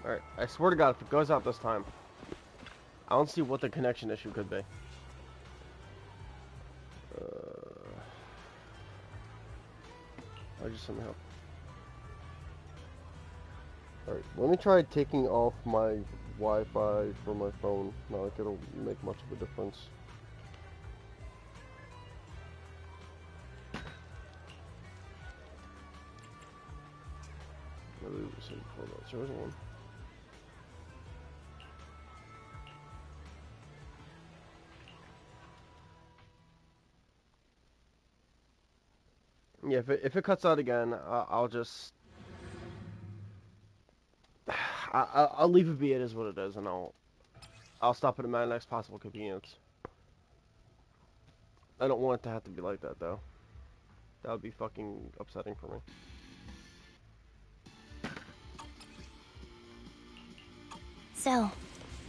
Alright, I swear to God, if it goes out this time, I don't see what the connection issue could be. I just somehow... Alright, let me try taking off my Wi-Fi from my phone. Not like it'll make much of a difference. Maybe we said before that. There was one. Yeah, if it cuts out again, I'll just... I'll leave it be it is what it is, and I'll stop it at my next possible convenience. I don't want it to have to be like that, though. That would be fucking upsetting for me. So,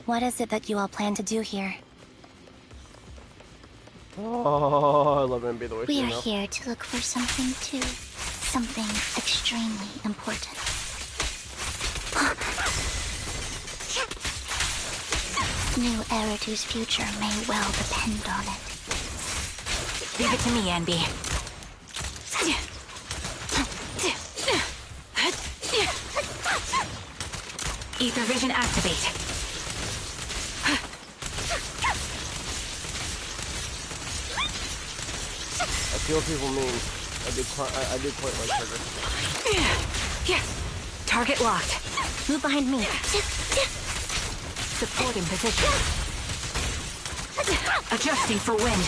what is it that you all plan to do here? Oh, I love MB the way We she are knows. here to look for something too. Something extremely important. New Eridu's future may well depend on it. Leave it to me, Enby. Ether vision activate. I feel what people mean. I did quite like Trigger. Target locked. Move behind me. Support in position. Adjusting for wind.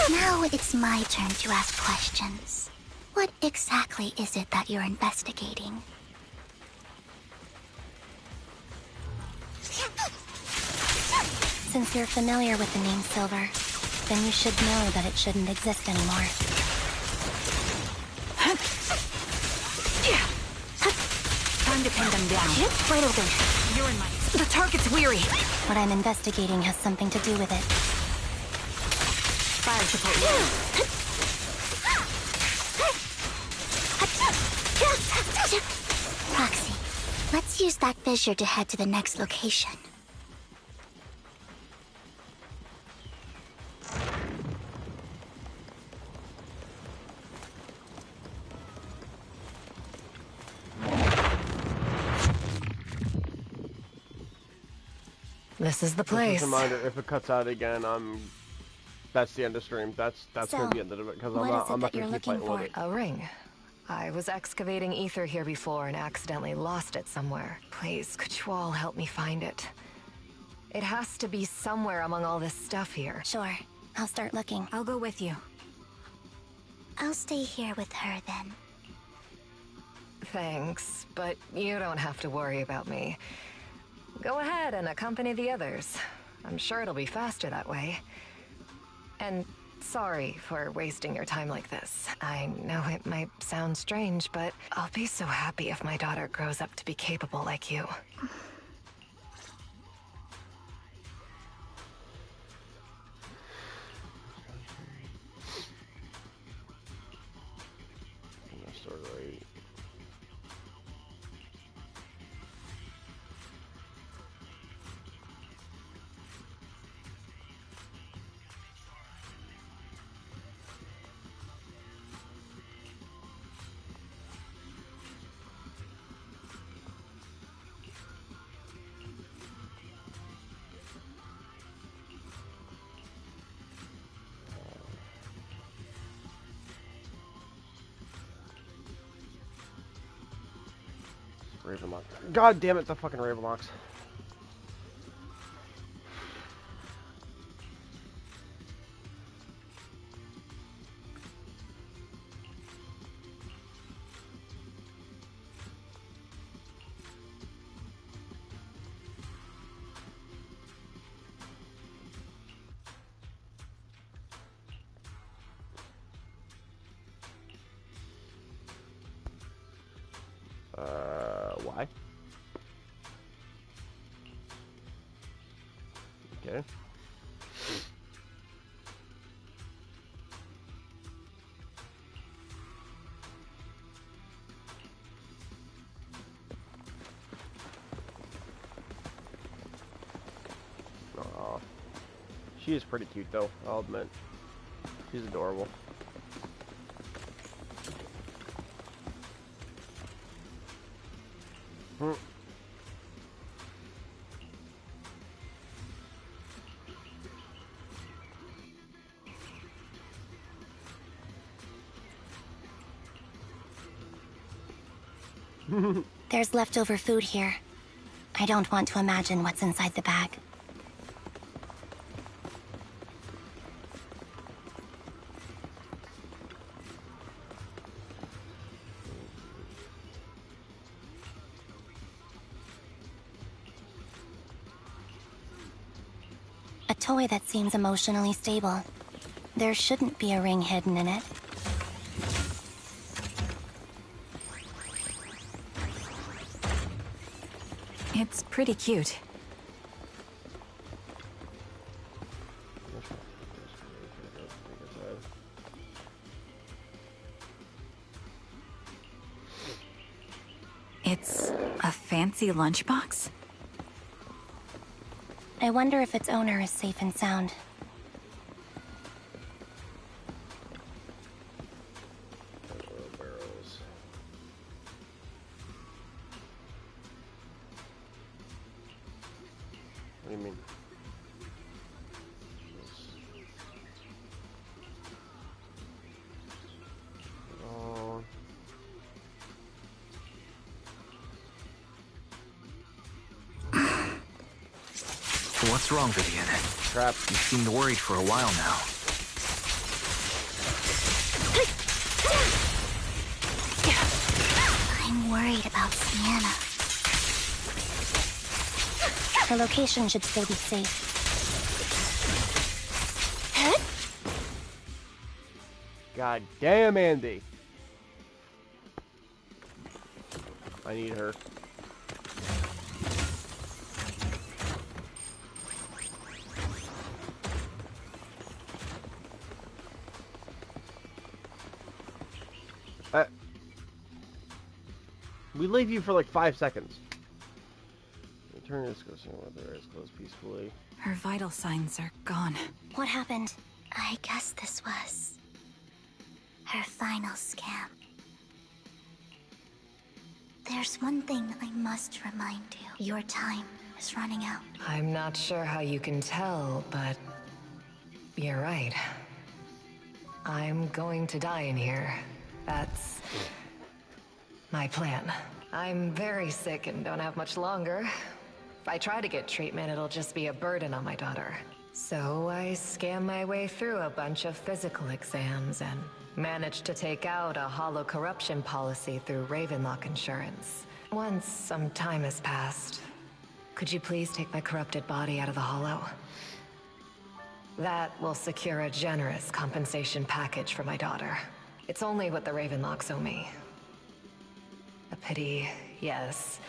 Now it's my turn to ask questions. What exactly is it that you're investigating? Since you're familiar with the name Silver, then you should know that it shouldn't exist anymore. Time to pin them down. Right open. You're in my... The target's weary. What I'm investigating has something to do with it. Fire support. Roxy, let's use that fissure to head to the next location. This is the Just place. a reminder, if it cuts out again, that's the end of stream. That's So, gonna be the end of it because what is it I'm not that you're gonna keep looking fighting with for? it. A ring. I was excavating ether here before and accidentally lost it somewhere. Please, could you all help me find it? It has to be somewhere among all this stuff here. Sure, I'll start looking. I'll go with you. I'll stay here with her then. Thanks, but you don't have to worry about me. Go ahead and accompany the others. I'm sure it'll be faster that way. And sorry for wasting your time like this. I know it might sound strange, but I'll be so happy if my daughter grows up to be capable like you. I'm gonna start right. Ravenlock. God damn it, the fucking Ravenlocks. Why? Okay. She is pretty cute though, I'll admit. She's adorable. There's leftover food here. I don't want to imagine what's inside the bag. A toy that seems emotionally stable. There shouldn't be a ring hidden in it. It's pretty cute. It's a fancy lunchbox? I wonder if its owner is safe and sound. What do you mean? Oh. What's wrong, Vivian? Crap. You seemed worried for a while now. I'm worried about Sienna. Her location should still be safe. God damn, Andy. I need her. We leave you for like 5 seconds. Return to discussing whether eyes closed peacefully. Her vital signs are gone. What happened? I guess this was her final scam. There's one thing I must remind you. Your time is running out. I'm not sure how you can tell, but you're right. I'm going to die in here. That's my plan. I'm very sick and don't have much longer. If I try to get treatment, it'll just be a burden on my daughter. So I scam my way through a bunch of physical exams and managed to take out a hollow corruption policy through Ravenlock Insurance. Once some time has passed, could you please take my corrupted body out of the hollow? That will secure a generous compensation package for my daughter. It's only what the Ravenlocks owe me. A pity, yes.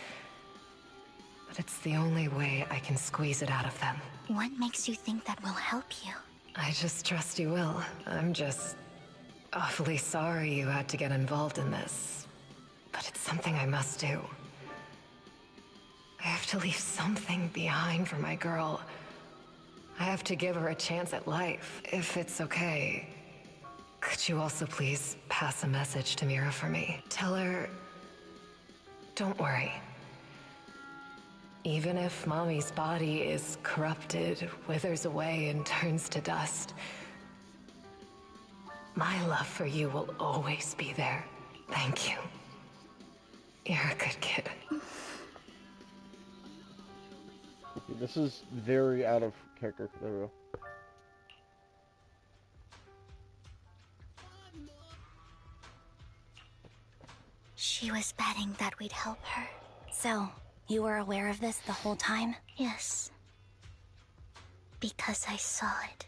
But it's the only way I can squeeze it out of them. What makes you think that will help you? I just trust you will. I'm just awfully sorry you had to get involved in this. But it's something I must do. I have to leave something behind for my girl. I have to give her a chance at life. If it's okay, could you also please pass a message to Mira for me? Tell her, don't worry. Even if Mommy's body is corrupted, withers away, and turns to dust, my love for you will always be there. Thank you. You're a good kid. This is very out of character. There we go. She was betting that we'd help her. So, you were aware of this the whole time? Yes. Because I saw it.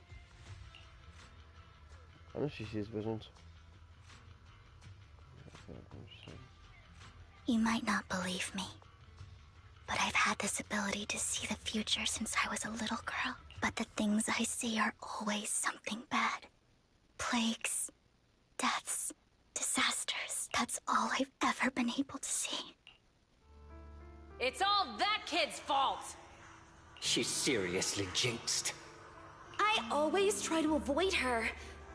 I know she sees visions. You might not believe me, but I've had this ability to see the future since I was a little girl. But the things I see are always something bad. Plagues, deaths, disasters. That's all I've ever been able to see. It's all that kid's fault! She's seriously jinxed. I I always try to avoid her.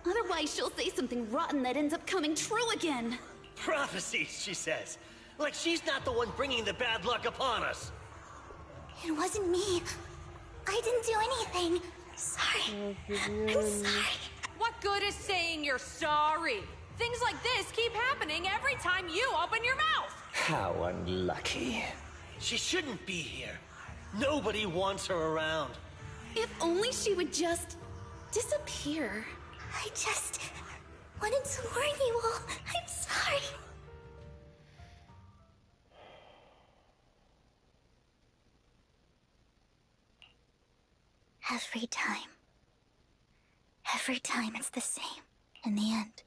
Otherwise, she'll say something rotten that ends up coming true again. Prophecies, she says. Like she's not the one bringing the bad luck upon us. It wasn't me. I didn't do anything. Sorry. I'm sorry. What good is saying you're sorry? Things like this keep happening every time you open your mouth. How unlucky. She shouldn't be here. Nobody wants her around. If only she would just disappear. I just wanted to warn you all. I'm sorry. Every time it's the same. In the end,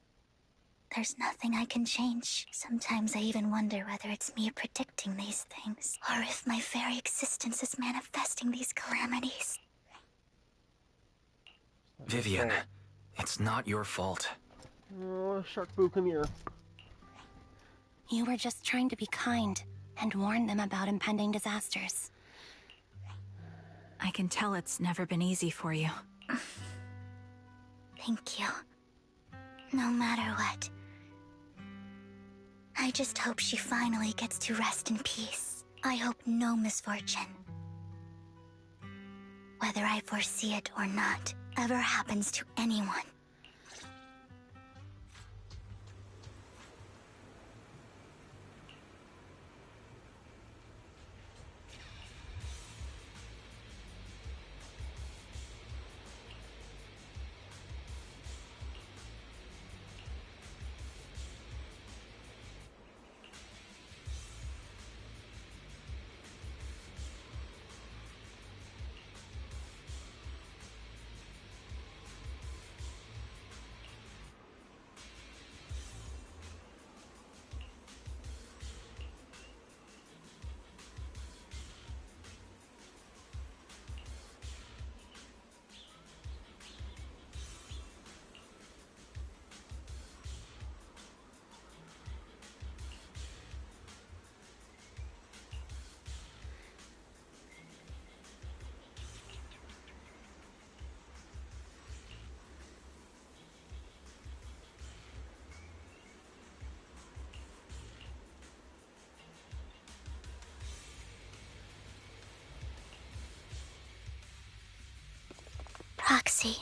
there's nothing I can change. Sometimes I even wonder whether it's me predicting these things, or if my very existence is manifesting these calamities. Vivian, it's not your fault. Oh, Shark Boo, come here. You were just trying to be kind and warn them about impending disasters. I can tell it's never been easy for you. Thank you. No matter what. I just hope she finally gets to rest in peace. I hope no misfortune, whether I foresee it or not, ever happens to anyone. Proxy,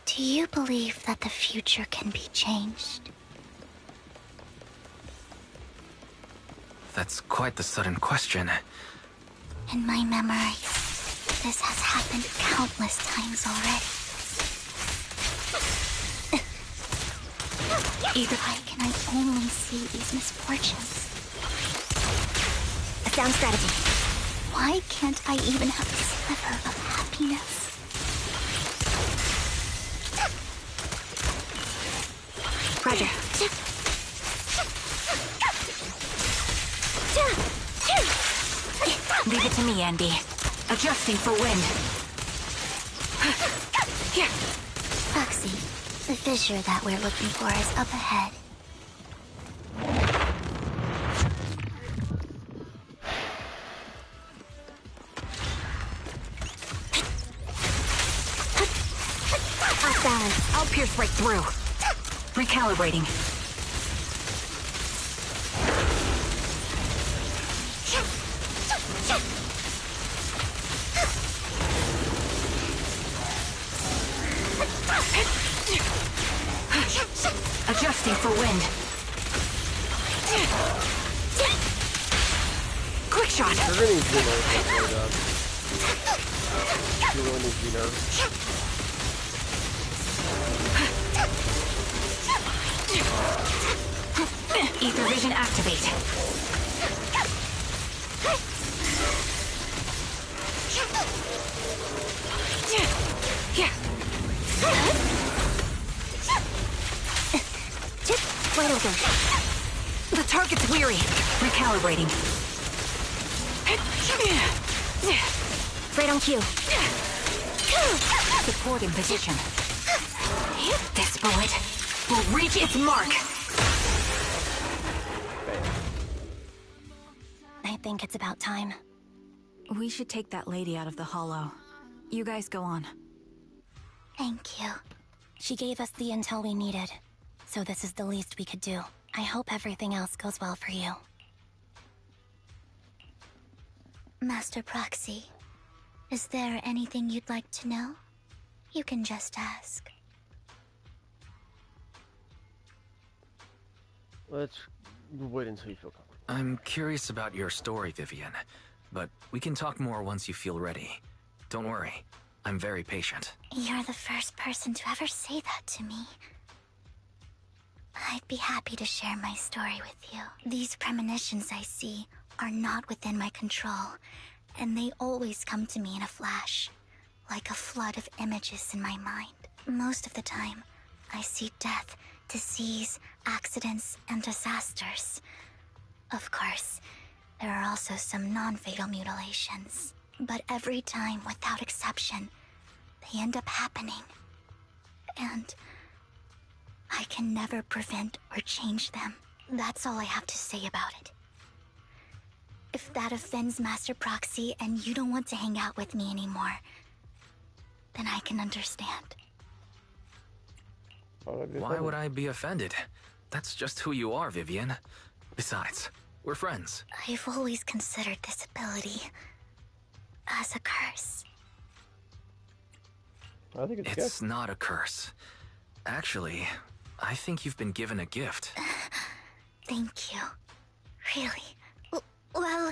do you believe that the future can be changed? That's quite the sudden question. In my memory, this has happened countless times already. Why can I only see these misfortunes? A sound strategy. Why can't I even have a sliver of happiness? Roger. Leave it to me, Andy. Adjusting for wind. Here. Foxy, the fissure that we're looking for is up ahead. Off balance. I'll pierce right through. Recalibrating. Adjusting for wind. Quick shot. We're gonna need Zeno. You really need Zeno. Ether vision activate. Vital zone. The target's weary. Recalibrating. Right on cue. Support in position. This bullet will reach its mark. I think it's about time. We should take that lady out of the hollow. You guys go on. Thank you. She gave us the intel we needed, so this is the least we could do. I hope everything else goes well for you. Master Proxy, is there anything you'd like to know? You can just ask. Let's wait until you feel comfortable. I'm curious about your story, Vivian, but we can talk more once you feel ready. Don't worry, I'm very patient. You're the first person to ever say that to me. I'd be happy to share my story with you. These premonitions I see are not within my control, and they always come to me in a flash, like a flood of images in my mind. Most of the time, I see death, disease, accidents, and disasters. Of course, there are also some non-fatal mutilations. But every time, without exception, they end up happening. And I can never prevent or change them. That's all I have to say about it. If that offends Master Proxy and you don't want to hang out with me anymore, then I can understand. Why would I be offended? That's just who you are, Vivian. Besides, we're friends. I've always considered this ability as a curse. I think it's not a curse. Actually, I think you've been given a gift. Thank you. Really? Well,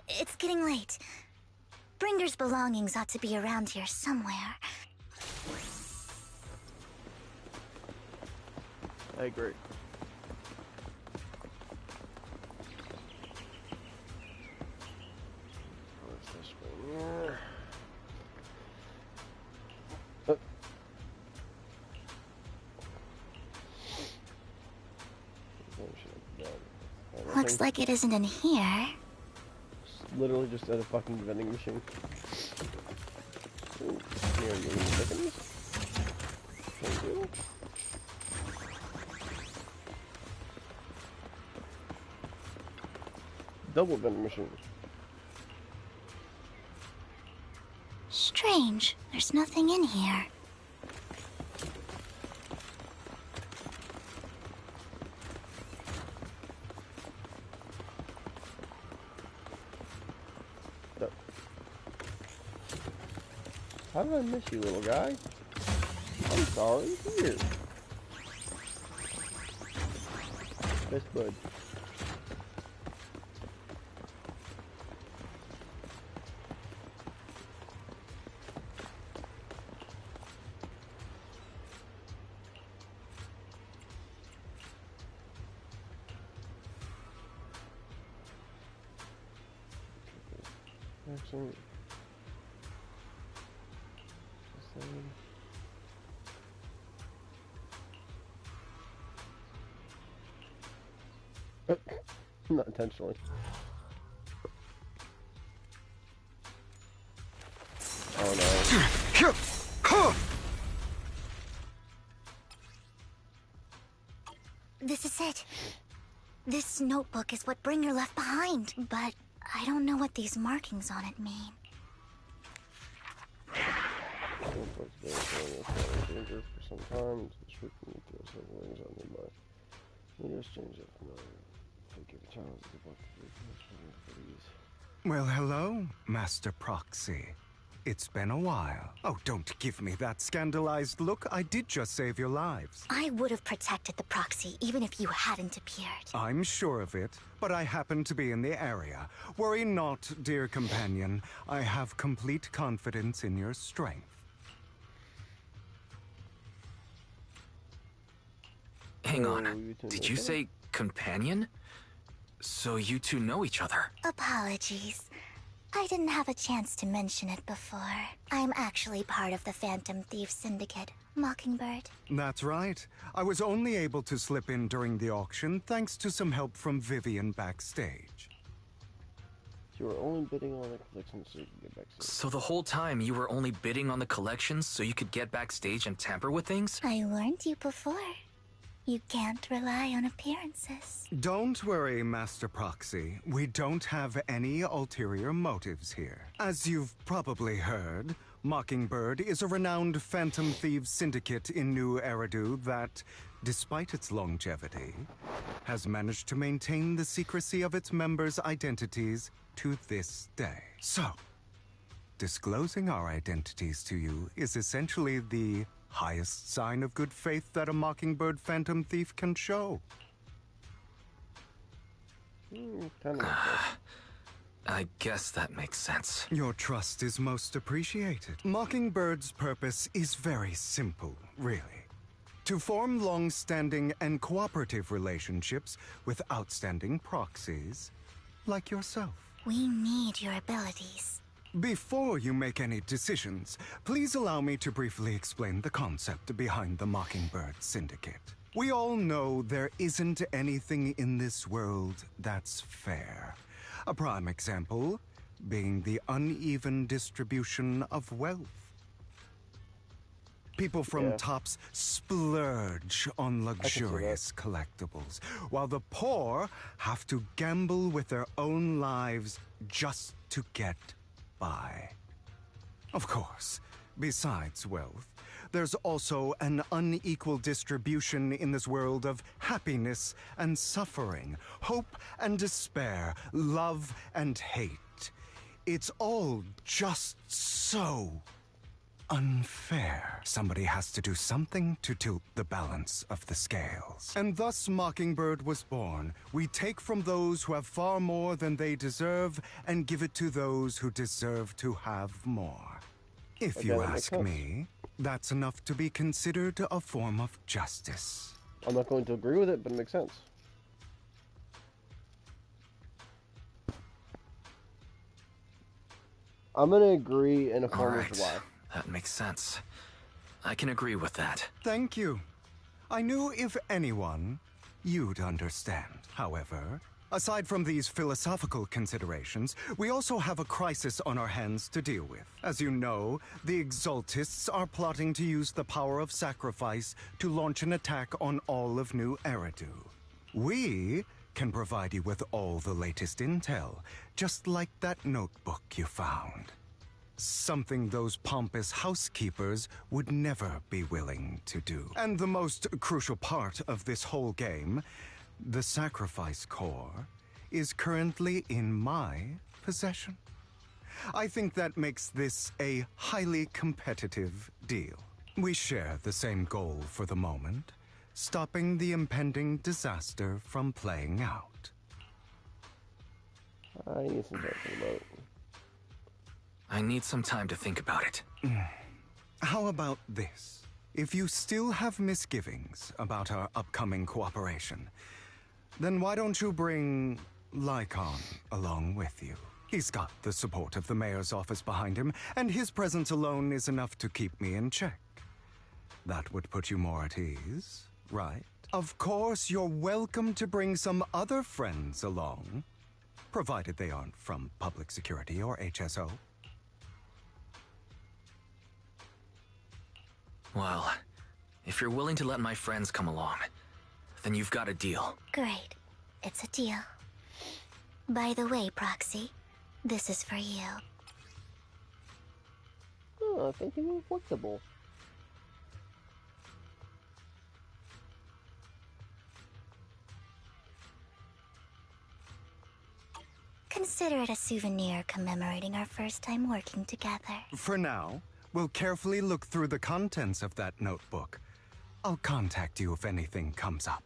it's getting late. Bringer's belongings ought to be around here somewhere. I agree. What's this one here? Looks like it isn't in here. It's literally just at a fucking vending machine. Ooh, here, you need chickens? Thank you. Double vending machine. Strange. There's nothing in here. How did I miss you, little guy? I'm sorry. Here. Best bud. Excellent. Not intentionally. Oh no. This is it. This notebook is what Bringer left behind, but I don't know what these markings on it mean. Danger for some time until the ship can meet those warnings on nearby. Leaders change it from give a child to give up the Well, hello, Master Proxy. It's been a while. Oh, don't give me that scandalized look. I did just save your lives. I would have protected the Proxy even if you hadn't appeared. I'm sure of it, but I happen to be in the area. Worry not, dear companion. I have complete confidence in your strength. Hang on. Did you say companion? So you two know each other? Apologies. I didn't have a chance to mention it before. I'm actually part of the Phantom Thief Syndicate, Mockingbird. That's right. I was only able to slip in during the auction thanks to some help from Vivian backstage. You were only bidding on the collections so you could get backstage. So the whole time you were only bidding on the collections so you could get backstage and tamper with things? I warned you before. You can't rely on appearances. Don't worry, Master Proxy. We don't have any ulterior motives here. As you've probably heard, Mockingbird is a renowned phantom thieves syndicate in New Eridu that, despite its longevity, has managed to maintain the secrecy of its members' identities to this day. So, disclosing our identities to you is essentially the highest sign of good faith that a Mockingbird phantom thief can show. Kind of. I guess that makes sense. Your trust is most appreciated. Mockingbird's purpose is very simple, really. To form long-standing and cooperative relationships with outstanding proxies like yourself. We need your abilities. Before you make any decisions, please allow me to briefly explain the concept behind the Mockingbird Syndicate. We all know there isn't anything in this world that's fair. A prime example being the uneven distribution of wealth. People from tops splurge on luxurious collectibles, while the poor have to gamble with their own lives just to get by. Of course, besides wealth, there's also an unequal distribution in this world of happiness and suffering, hope and despair, love and hate. It's all just so unfair. Somebody has to do something to tilt the balance of the scales. And thus Mockingbird was born. We take from those who have far more than they deserve and give it to those who deserve to have more. If you ask me, that's enough to be considered a form of justice. I'm not going to agree with it, but it makes sense. I'm going to agree in a form of why. That makes sense. I can agree with that. Thank you. I knew if anyone, you'd understand. However, aside from these philosophical considerations, we also have a crisis on our hands to deal with. As you know, the Exaltists are plotting to use the power of sacrifice to launch an attack on all of New Eridu. We can provide you with all the latest intel, just like that notebook you found. Something those pompous housekeepers would never be willing to do. And the most crucial part of this whole game, the sacrifice core, is currently in my possession. I think that makes this a highly competitive deal. We share the same goal for the moment, stopping the impending disaster from playing out. I need some time to think about it. I need some time to think about it. How about this? If you still have misgivings about our upcoming cooperation, then why don't you bring Lycon along with you? He's got the support of the mayor's office behind him, and his presence alone is enough to keep me in check. That would put you more at ease, right? Of course, you're welcome to bring some other friends along, provided they aren't from public security or HSO. Well, if you're willing to let my friends come along, then you've got a deal. Great. It's a deal. By the way, Proxy, this is for you. Oh, I think you were flexible. Consider it a souvenir commemorating our first time working together. For now, we'll carefully look through the contents of that notebook. I'll contact you if anything comes up.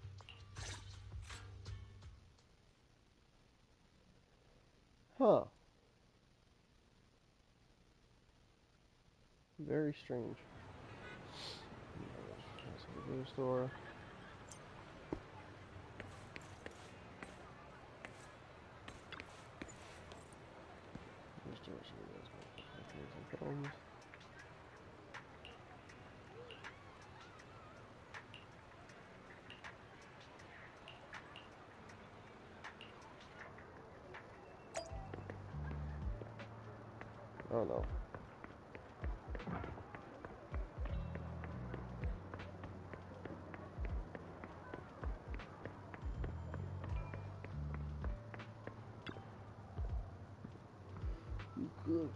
Huh. Very strange. That's a video store. Oh no. Good.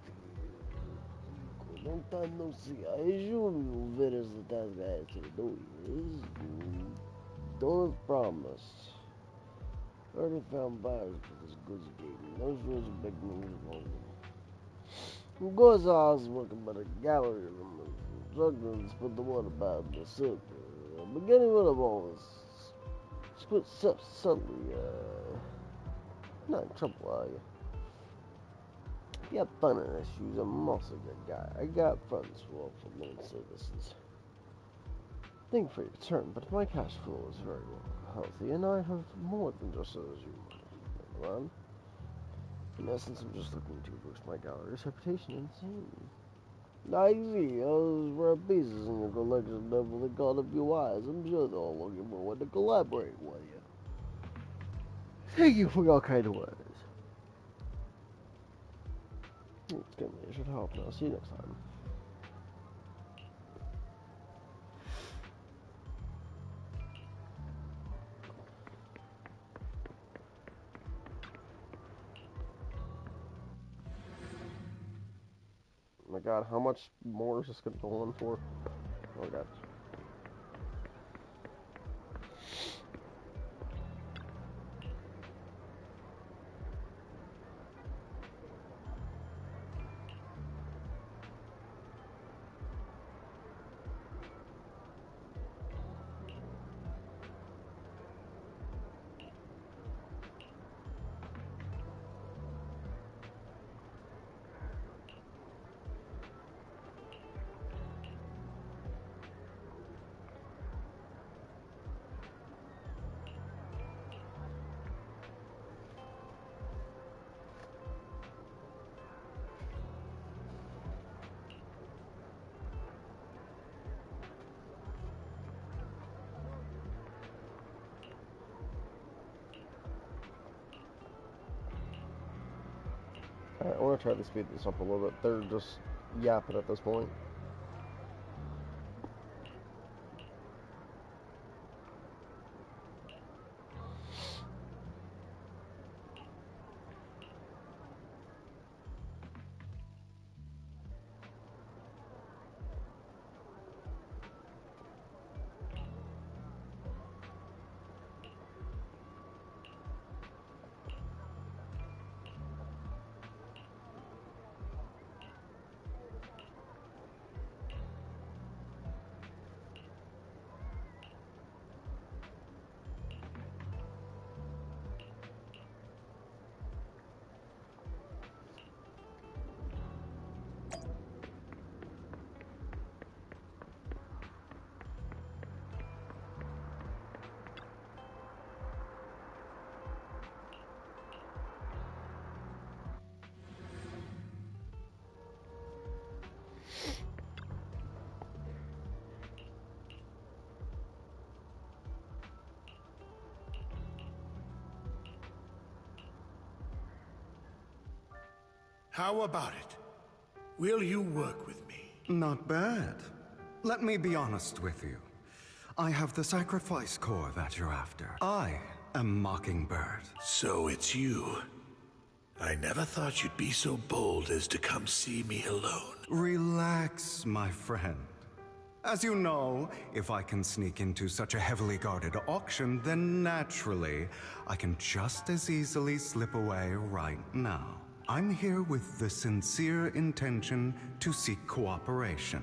Long time no see. I assume you vitters the task I had to do is. Don't as promised. Already found buyers for this goods game. Those rules are big news along. Of course, I was working by the gallery of the juggling, but the one about the silk. Beginning with a all this. Quit subtly, not in trouble, are you? If you have funding issues, I'm also a good guy. I got friends who offer loan services. Thank you for your turn, but my cash flow is very healthy, and I have more than just as you run. In essence, I'm just looking to boost my gallery's reputation and fame. I see, those rare pieces in your collection definitely caught up your eyes. I'm sure they're all looking forward to collaborate with you. Thank you for your kind words. It's good, you should help now. See you next time. Oh my god, how much more is this going to go on for? Oh god. Alright, I want to try to speed this up a little bit. They're just yapping at this point. How about it? Will you work with me? Not bad. Let me be honest with you. I have the sacrifice core that you're after. I am Mockingbird. So it's you. I never thought you'd be so bold as to come see me alone. Relax, my friend. As you know, if I can sneak into such a heavily guarded auction, then naturally, I can just as easily slip away right now. I'm here with the sincere intention to seek cooperation.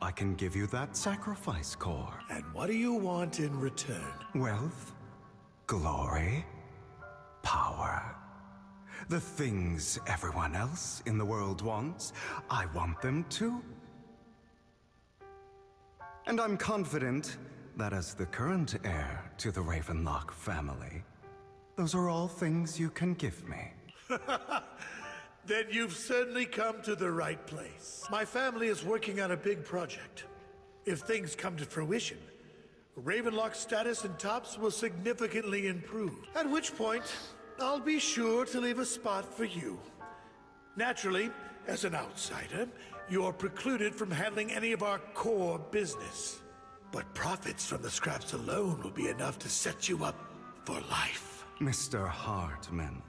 I can give you that sacrifice core. And what do you want in return? Wealth, glory, power. The things everyone else in the world wants, I want them too. And I'm confident that as the current heir to the Ravenlock family, those are all things you can give me. Then you've certainly come to the right place. My family is working on a big project. If things come to fruition, Ravenlock's status in Tops will significantly improve. At which point, I'll be sure to leave a spot for you. Naturally, as an outsider, you're precluded from handling any of our core business. But profits from the scraps alone will be enough to set you up for life. Mr. Hartman,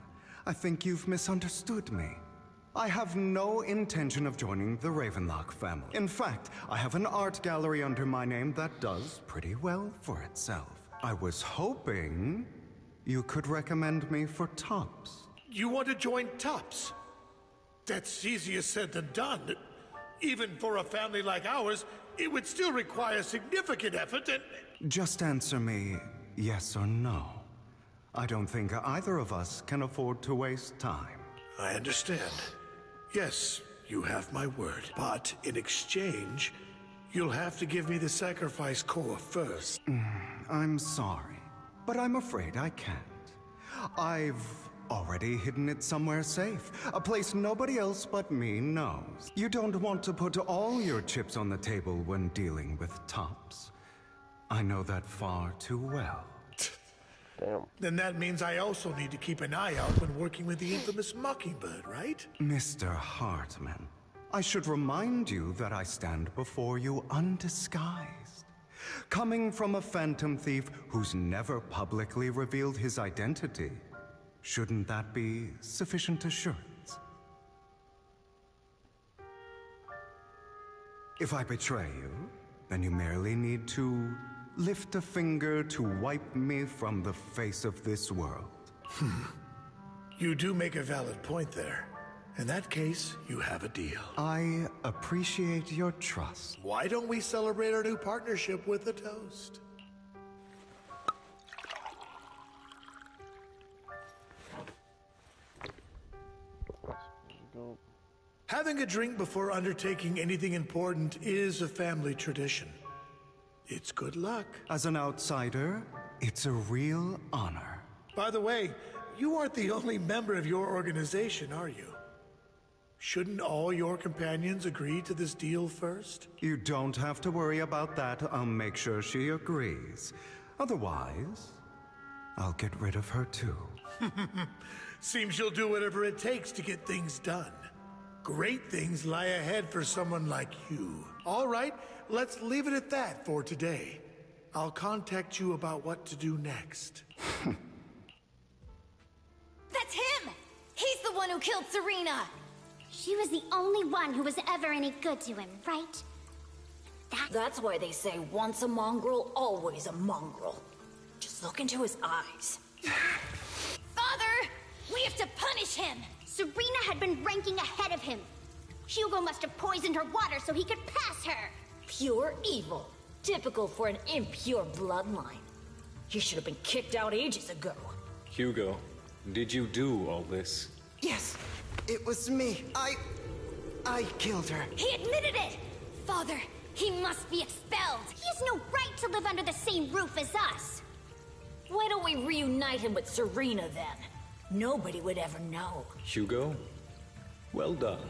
I think you've misunderstood me. I have no intention of joining the Ravenlock family. In fact, I have an art gallery under my name that does pretty well for itself. I was hoping you could recommend me for Tops. You want to join Tops? That's easier said than done. Even for a family like ours, it would still require significant effort and... Just answer me yes or no. I don't think either of us can afford to waste time. I understand. Yes, you have my word. But in exchange, you'll have to give me the sacrifice core first. I'm sorry, but I'm afraid I can't. I've already hidden it somewhere safe, a place nobody else but me knows. You don't want to put all your chips on the table when dealing with Tops. I know that far too well. Damn. Then that means I also need to keep an eye out when working with the infamous Mockingbird, right? Mr. Hartman, I should remind you that I stand before you undisguised. Coming from a phantom thief who's never publicly revealed his identity, shouldn't that be sufficient assurance? If I betray you, then you merely need to lift a finger to wipe me from the face of this world. You do make a valid point there. In that case, you have a deal. I appreciate your trust. Why don't we celebrate our new partnership with a toast? Having a drink before undertaking anything important is a family tradition. It's good luck. As an outsider, it's a real honor. By the way, you aren't the only member of your organization, are you? Shouldn't all your companions agree to this deal first? You don't have to worry about that. I'll make sure she agrees. Otherwise, I'll get rid of her too. Seems you'll do whatever it takes to get things done. Great things lie ahead for someone like you. All right, let's leave it at that for today. I'll contact you about what to do next. That's him! He's the one who killed Serena! She was the only one who was ever any good to him, right? That's why they say once a mongrel, always a mongrel. Just look into his eyes. Father! We have to punish him! Serena had been ranking ahead of him. Hugo must have poisoned her water so he could pass her. Pure evil. Typical for an impure bloodline. He should have been kicked out ages ago. Hugo, did you do all this? Yes, it was me. I killed her. He admitted it! Father, he must be expelled. He has no right to live under the same roof as us. Why don't we reunite him with Serena then? Nobody would ever know. Hugo, well done.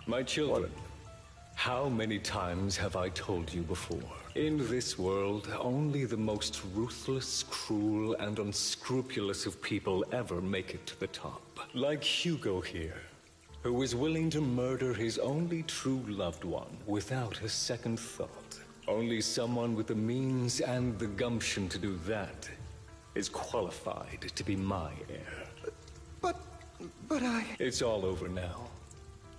My children, how many times have I told you before? In this world, only the most ruthless, cruel, and unscrupulous of people ever make it to the top. Like Hugo here, who is willing to murder his only true loved one without a second thought. Only someone with the means and the gumption to do that is qualified to be my heir. But I... It's all over now,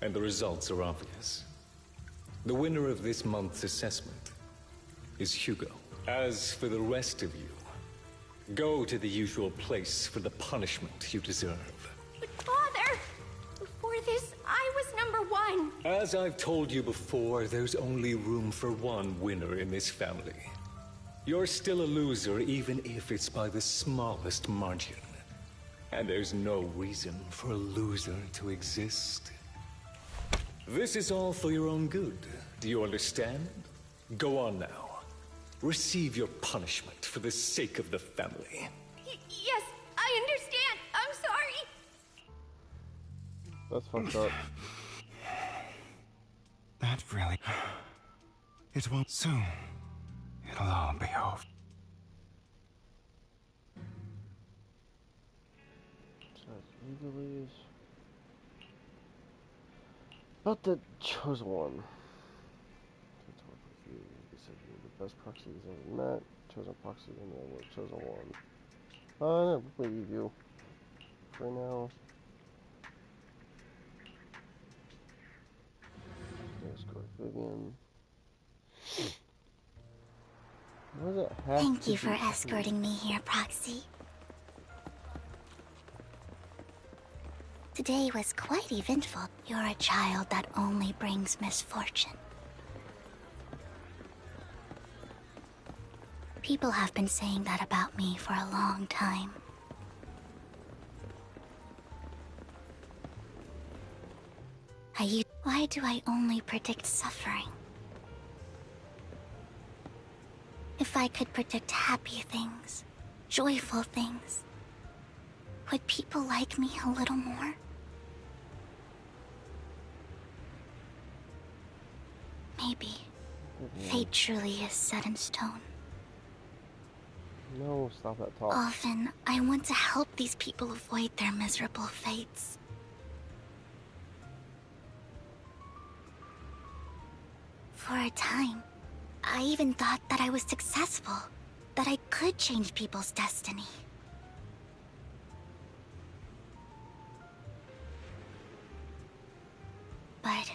and the results are obvious. The winner of this month's assessment is Hugo. As for the rest of you, go to the usual place for the punishment you deserve. But Father, before this, I was number one. As I've told you before, there's only room for one winner in this family. You're still a loser, even if it's by the smallest margin. And there's no reason for a loser to exist. This is all for your own good. Do you understand? Go on now. Receive your punishment for the sake of the family. Yes, I understand. I'm sorry. That's fucked up. That really... It won't soon. It'll all be over. About the chosen one. The best proxy is ever met. Chosen proxy and the chosen one. No, believe you. For now. Thank you for escorting me here, Proxy. Today was quite eventful. You're a child that only brings misfortune. People have been saying that about me for a long time. Why do I only predict suffering? If I could predict happy things, joyful things, would people like me a little more? Maybe fate truly is set in stone. No, stop that talk. Often, I want to help these people avoid their miserable fates. For a time, I even thought that I was successful, that I could change people's destiny. But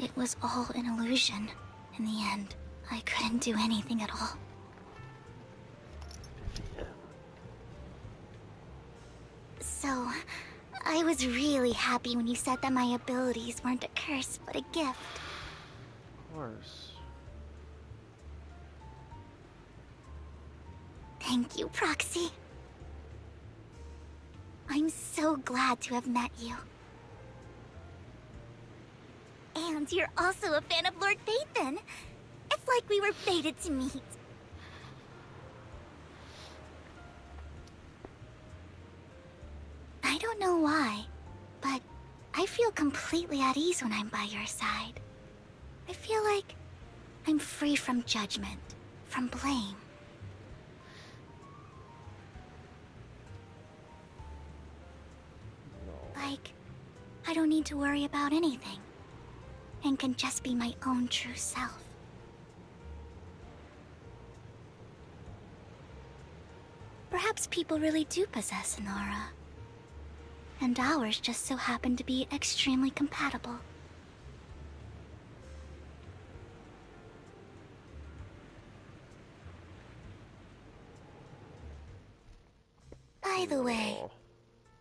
it was all an illusion. In the end, I couldn't do anything at all. So, I was really happy when you said that my abilities weren't a curse, but a gift. Of course. Thank you, Proxy. I'm so glad to have met you. And you're also a fan of Lord Phaethon. It's like we were fated to meet. I don't know why, but I feel completely at ease when I'm by your side. I feel like I'm free from judgment, from blame. Like, I don't need to worry about anything, and can just be my own true self. Perhaps people really do possess an aura, and ours just so happen to be extremely compatible. By the way,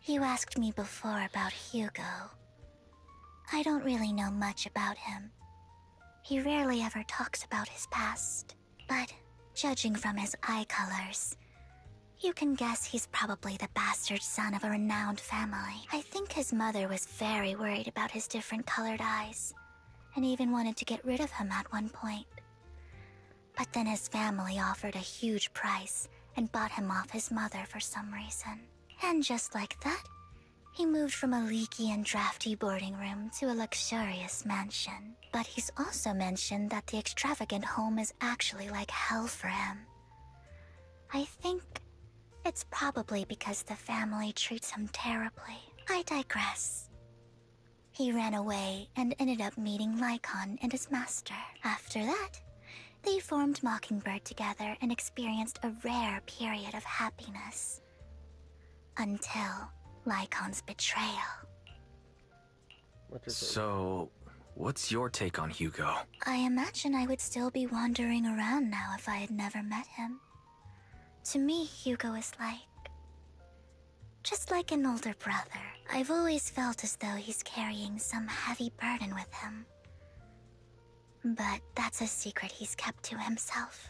you asked me before about Hugo. I don't really know much about him. He rarely ever talks about his past, but judging from his eye colors, you can guess he's probably the bastard son of a renowned family. I think his mother was very worried about his different colored eyes, and even wanted to get rid of him at one point. But then his family offered a huge price and bought him off his mother for some reason. And just like that, he moved from a leaky and drafty boarding room to a luxurious mansion. But he's also mentioned that the extravagant home is actually like hell for him. I think it's probably because the family treats him terribly. I digress. He ran away and ended up meeting Lycon and his master. After that, they formed Mockingbird together and experienced a rare period of happiness. Until Lycon's betrayal. So, what's your take on Hugo? I imagine I would still be wandering around now if I had never met him. To me, Hugo is just like an older brother. I've always felt as though he's carrying some heavy burden with him. But that's a secret he's kept to himself.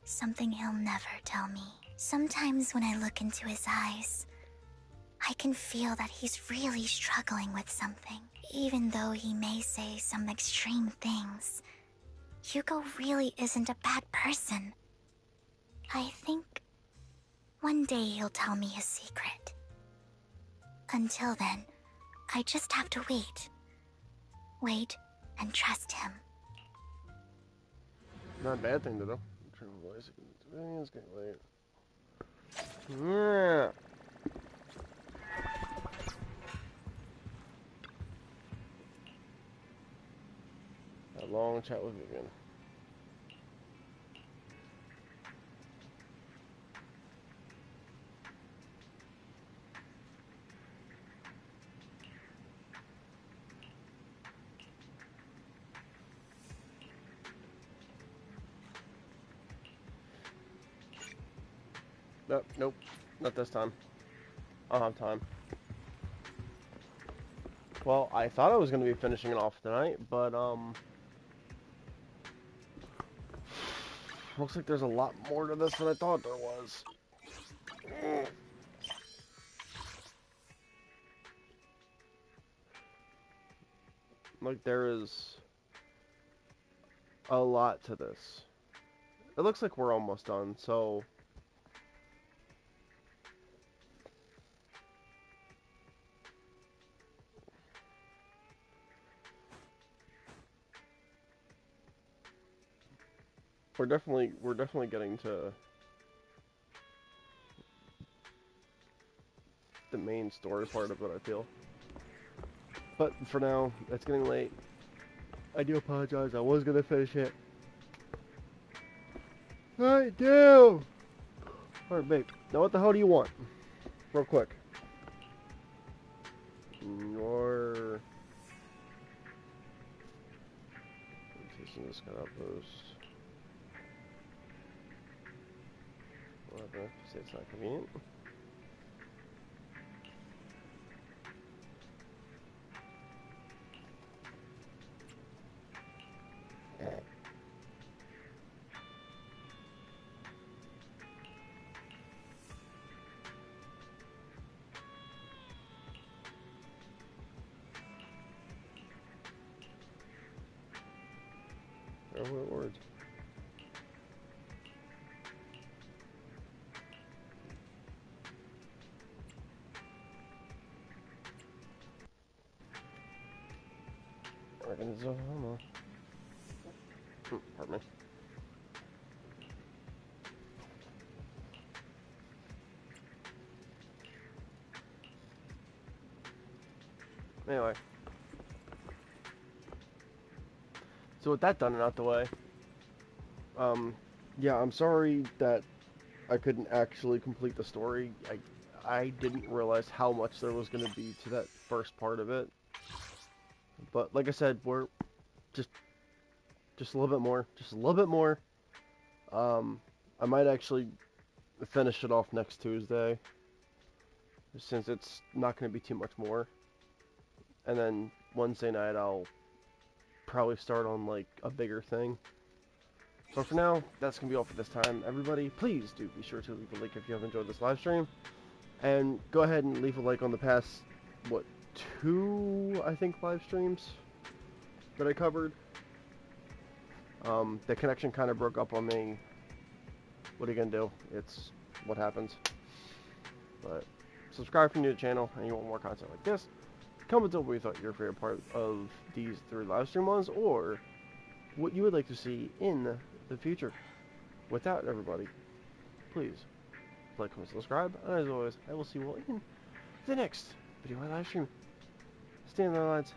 Something he'll never tell me. Sometimes when I look into his eyes, I can feel that he's really struggling with something. Even though he may say some extreme things, Hugo really isn't a bad person. I think one day he'll tell me his secret. Until then, I just have to wait. Wait and trust him. Not a bad thing to do. Turn the voice again. It's getting late. Yeah. A long chat with Vivian. Nope. Not this time. I don't have time. Well, I thought I was going to be finishing it off tonight, but, looks like there's a lot more to this than I thought there was. Like, there is a lot to this. It looks like we're almost done, so... We're definitely getting to the main story part of it, I feel. But for now, it's getting late. I do apologize. I was gonna finish it. I do. Alright, babe. Now what the hell do you want? Real quick. Your... This kind of post. Whatever. Say it's not convenient. Oh, words. Pardon me. Anyway. So with that done and out the way, yeah, I'm sorry that I couldn't actually complete the story. I didn't realize how much there was going to be to that first part of it. But like I said, we're just a little bit more, just a little bit more. I might actually finish it off next Tuesday, since it's not going to be too much more. And then Wednesday night I'll probably start on like a bigger thing. So for now, that's going to be all for this time. Everybody, please do be sure to leave a like if you have enjoyed this live stream. And go ahead and leave a like on the past, what, 2, I think, live streams that I covered. The connection kind of broke up on me. What are you going to do? It's what happens. But subscribe if you're new to the channel and you want more content like this. Comment below what you thought your favorite part of these 3 live stream was, or what you would like to see in the future. With that, everybody, please like, comment, subscribe, and as always, I will see you all in the next video or live stream. Stay on the lines.